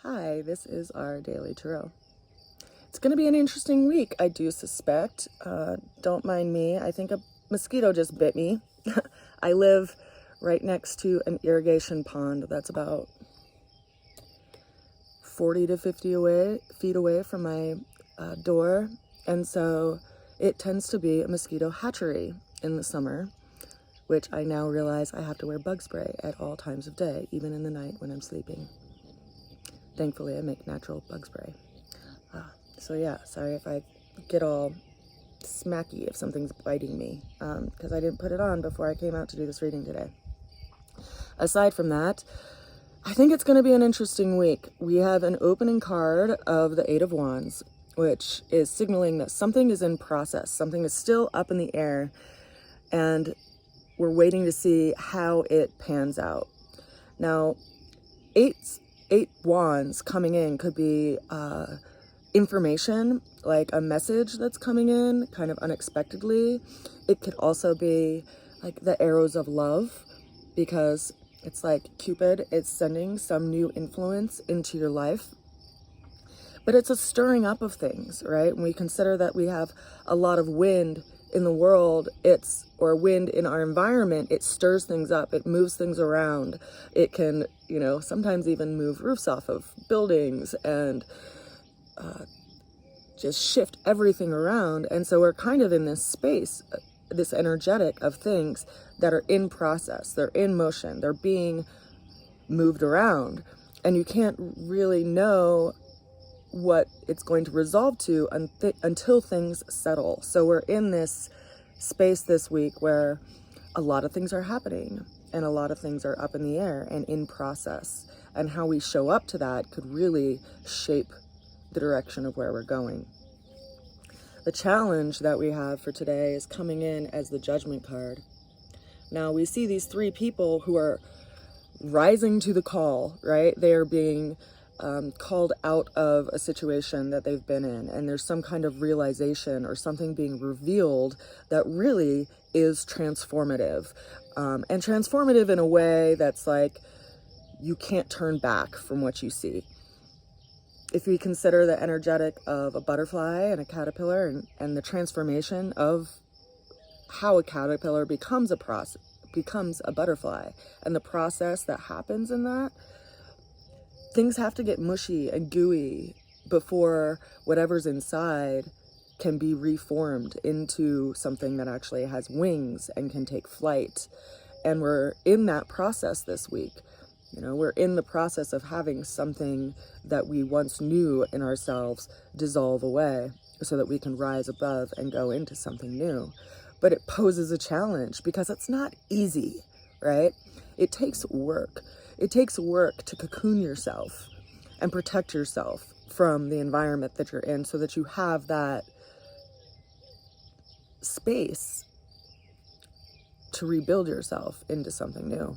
Hi, this is our Daily Tarot. It's going to be an interesting week, I do suspect. Don't mind me. I think a mosquito just bit me. I live right next to an irrigation pond that's about 40 to 50 feet away from my door. And so it tends to be a mosquito hatchery in the summer, which I now realize I have to wear bug spray at all times of day, even in the night when I'm sleeping. Thankfully, I make natural bug spray. So yeah, sorry if I get all smacky if something's biting me, because I didn't put it on before I came out to do this reading today. Aside from that, I think it's going to be an interesting week. We have an opening card of the Eight of Wands, which is signaling that something is in process, something is still up in the air, and we're waiting to see how it pans out. Now, eight wands coming in could be information, like a message that's coming in kind of unexpectedly. It could also be like the arrows of love, because it's like Cupid is sending some new influence into your life. But it's a stirring up of things, right? When we consider that we have a lot of wind in the world, or wind in our environment, it stirs things up, it moves things around. It can, sometimes even move roofs off of buildings and just shift everything around. And so we're kind of in this space, this energetic of things that are in process, they're in motion, they're being moved around, and you can't really know what it's going to resolve to until things settle. So we're in this space this week where a lot of things are happening and a lot of things are up in the air and in process, and how we show up to that could really shape the direction of where we're going. The challenge that we have for today is coming in as the Judgment card. Now we see these three people who are rising to the call, right? They are being called out of a situation that they've been in, and there's some kind of realization or something being revealed that really is transformative, and transformative in a way that's like you can't turn back from what you see. If we consider the energetic of a butterfly and a caterpillar, and the transformation of how a caterpillar becomes a butterfly, and the process that happens in that, things have to get mushy and gooey before whatever's inside can be reformed into something that actually has wings and can take flight. And we're in that process this week. We're in the process of having something that we once knew in ourselves dissolve away so that we can rise above and go into something new. But it poses a challenge because it's not easy, right? It takes work. It takes work to cocoon yourself and protect yourself from the environment that you're in, so that you have that space to rebuild yourself into something new.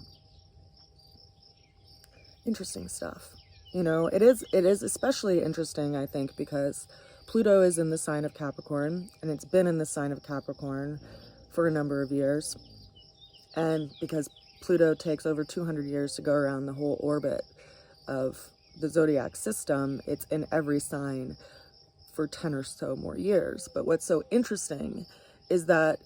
Interesting stuff. It is especially interesting, I think, because Pluto is in the sign of Capricorn, and it's been in the sign of Capricorn for a number of years. And because Pluto takes over 200 years to go around the whole orbit of the zodiac system, it's in every sign for 10 or so more years. But what's so interesting is that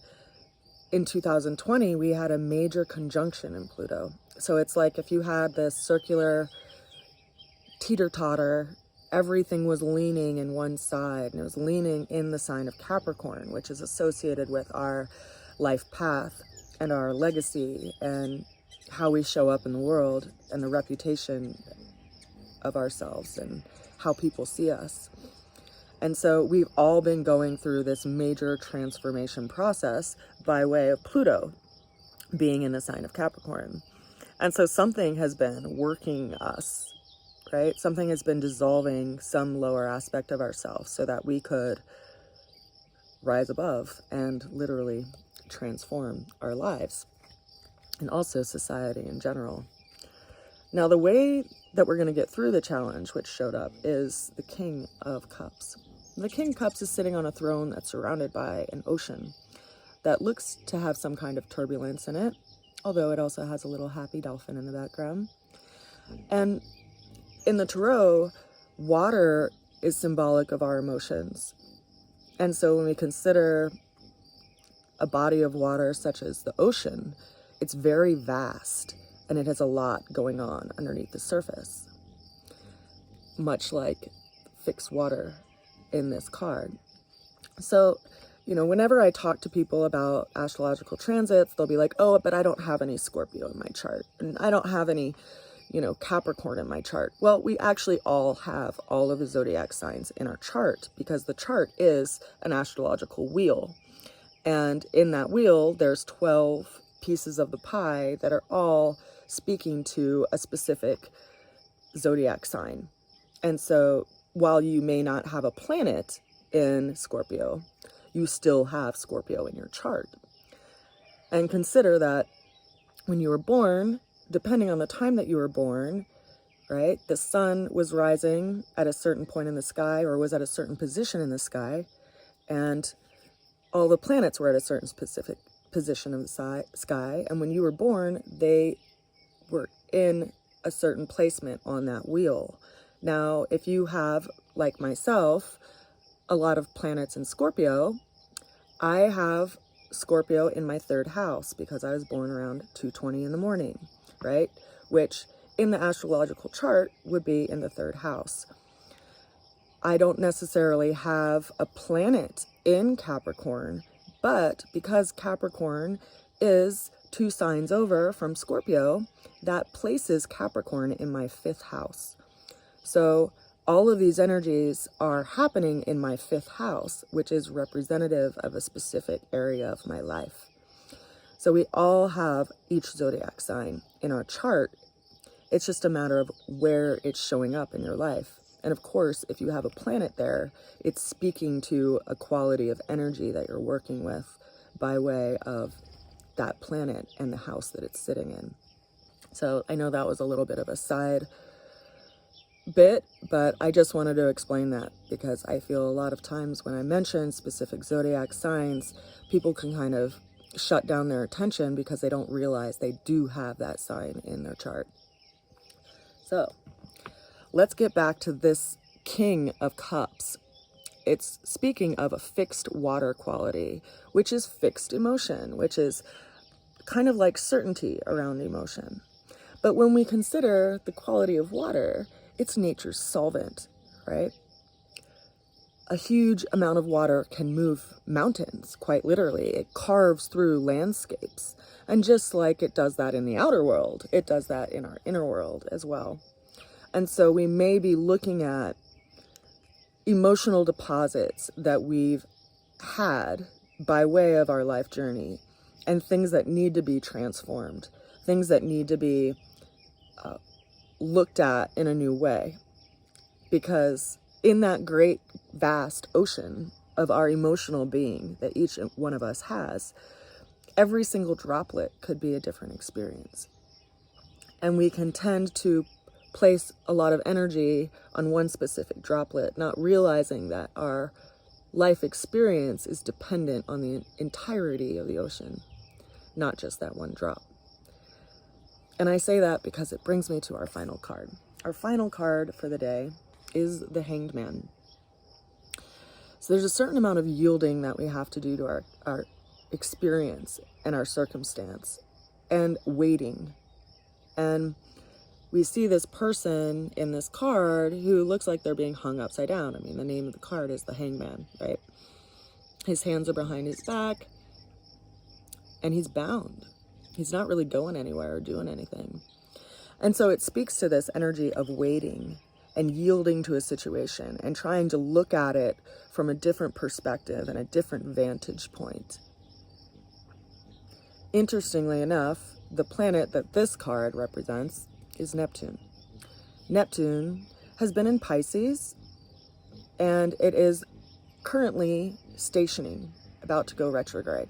in 2020, we had a major conjunction in Pluto. So it's like if you had this circular teeter-totter, everything was leaning in one side, and it was leaning in the sign of Capricorn, which is associated with our life path and our legacy and how we show up in the world and the reputation of ourselves and how people see us. And so we've all been going through this major transformation process by way of Pluto being in the sign of Capricorn. And so something has been working us, right? Something has been dissolving some lower aspect of ourselves so that we could rise above and literally transform our lives and also society in general. Now, the way that we're going to get through the challenge, which showed up, is the King of Cups. The King of Cups is sitting on a throne that's surrounded by an ocean that looks to have some kind of turbulence in it, although it also has a little happy dolphin in the background. And in the tarot, water is symbolic of our emotions. And so when we consider a body of water such as the ocean, it's very vast and it has a lot going on underneath the surface, much like fixed water in this card. So, whenever I talk to people about astrological transits, they'll be like, oh, but I don't have any Scorpio in my chart, and I don't have any, Capricorn in my chart. Well, we actually all have all of the zodiac signs in our chart, because the chart is an astrological wheel. And in that wheel, there's 12 pieces of the pie that are all speaking to a specific zodiac sign. And so while you may not have a planet in Scorpio, you still have Scorpio in your chart. And consider that when you were born, depending on the time that you were born, right, the sun was rising at a certain point in the sky, or was at a certain position in the sky, and all the planets were at a certain specific position of the sky. And when you were born, they were in a certain placement on that wheel. Now, if you have, like myself, a lot of planets in Scorpio, I have Scorpio in my 3rd house because I was born around 2:20 in the morning, right? Which in the astrological chart would be in the 3rd house. I don't necessarily have a planet in Capricorn, but because Capricorn is 2 signs over from Scorpio, that places Capricorn in my 5th house. So all of these energies are happening in my 5th house, which is representative of a specific area of my life. So we all have each zodiac sign in our chart. It's just a matter of where it's showing up in your life. And of course, if you have a planet there, it's speaking to a quality of energy that you're working with by way of that planet and the house that it's sitting in. So I know that was a little bit of a side bit, but I just wanted to explain that because I feel a lot of times when I mention specific zodiac signs, people can kind of shut down their attention because they don't realize they do have that sign in their chart. So let's get back to this King of Cups. It's speaking of a fixed water quality, which is fixed emotion, which is kind of like certainty around emotion. But when we consider the quality of water, it's nature's solvent, right? A huge amount of water can move mountains, quite literally. It carves through landscapes. And just like it does that in the outer world, it does that in our inner world as well. And so we may be looking at emotional deposits that we've had by way of our life journey, and things that need to be transformed, things that need to be looked at in a new way. Because in that great vast ocean of our emotional being that each one of us has, every single droplet could be a different experience. And we can tend to place a lot of energy on one specific droplet, not realizing that our life experience is dependent on the entirety of the ocean, not just that one drop. And I say that because it brings me to our final card. Our final card for the day is the Hanged Man. So there's a certain amount of yielding that we have to do to our experience and our circumstance, and waiting. And we see this person in this card who looks like they're being hung upside down. I mean, the name of the card is the Hangman, right? His hands are behind his back, and he's bound. He's not really going anywhere or doing anything. And so it speaks to this energy of waiting and yielding to a situation and trying to look at it from a different perspective and a different vantage point. Interestingly enough, the planet that this card represents is Neptune. Neptune has been in Pisces, and it is currently stationing, about to go retrograde.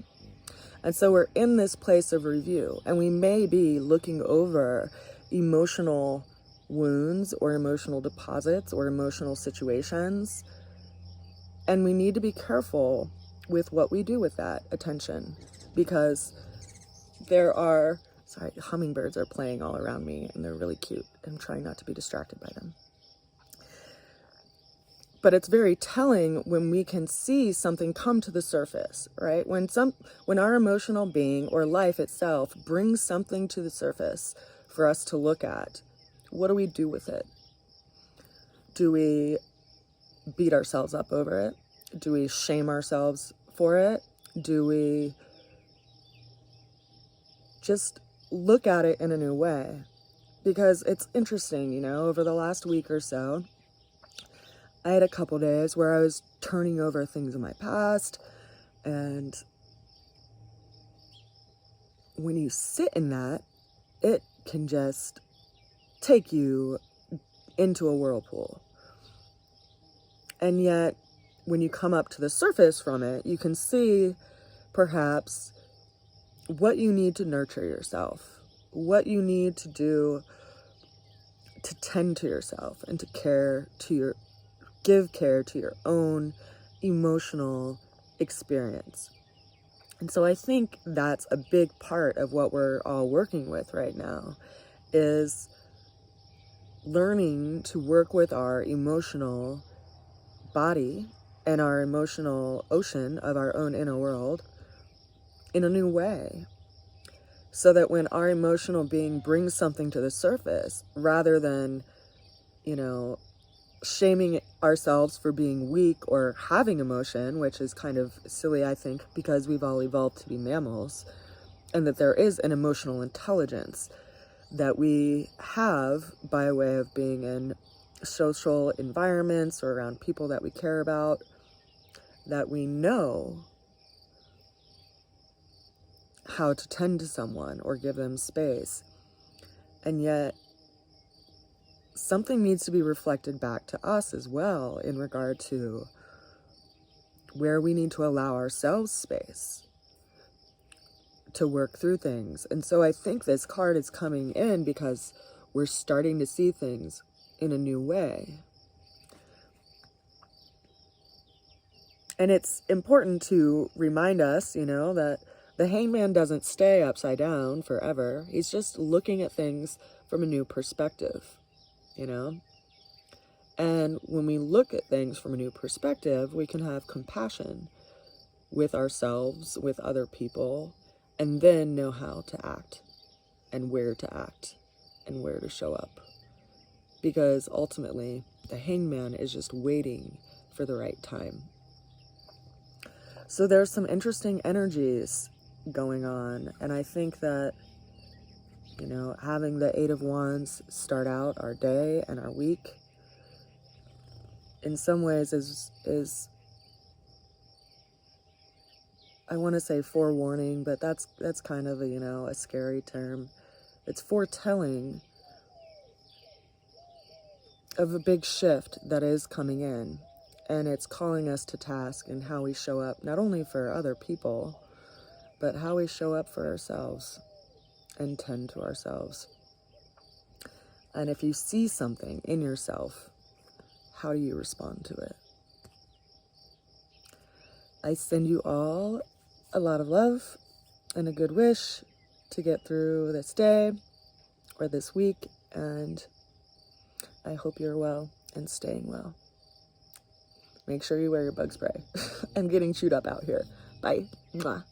And so we're in this place of review, and we may be looking over emotional wounds or emotional deposits or emotional situations. And we need to be careful with what we do with that attention, because there are, sorry, hummingbirds are playing all around me and they're really cute. I'm trying not to be distracted by them. But it's very telling when we can see something come to the surface, right? When our emotional being or life itself brings something to the surface for us to look at, what do we do with it? Do we beat ourselves up over it? Do we shame ourselves for it? Do we just look at it in a new way? Because it's interesting, you know, over the last week or so, I had a couple days where I was turning over things in my past, and when you sit in that, it can just take you into a whirlpool. And yet, when you come up to the surface from it, you can see perhaps what you need to nurture yourself, what you need to do to tend to yourself and to give care to your own emotional experience. And so I think that's a big part of what we're all working with right now, is learning to work with our emotional body and our emotional ocean of our own inner world in a new way. So that when our emotional being brings something to the surface, rather than, you know, shaming ourselves for being weak or having emotion, which is kind of silly, I think, because we've all evolved to be mammals, and that there is an emotional intelligence that we have by way of being in social environments or around people that we care about, that we know how to tend to someone or give them space. And yet something needs to be reflected back to us as well in regard to where we need to allow ourselves space to work through things. And so I think this card is coming in because we're starting to see things in a new way. And it's important to remind us, you know, that the hangman doesn't stay upside down forever. He's just looking at things from a new perspective, you know? And when we look at things from a new perspective, we can have compassion with ourselves, with other people, and then know how to act and where to show up. Because ultimately, the hangman is just waiting for the right time. So there's some interesting energies going on, and I think that, you know, having the Eight of Wands start out our day and our week in some ways is I want to say forewarning, but that's kind of a, you know, a scary term. It's foretelling of a big shift that is coming in, and it's calling us to task in how we show up, not only for other people, but how we show up for ourselves and tend to ourselves. And if you see something in yourself, how do you respond to it? I send you all a lot of love and a good wish to get through this day or this week, and I hope you're well and staying well. Make sure you wear your bug spray. I'm getting chewed up out here. Bye. Mwah.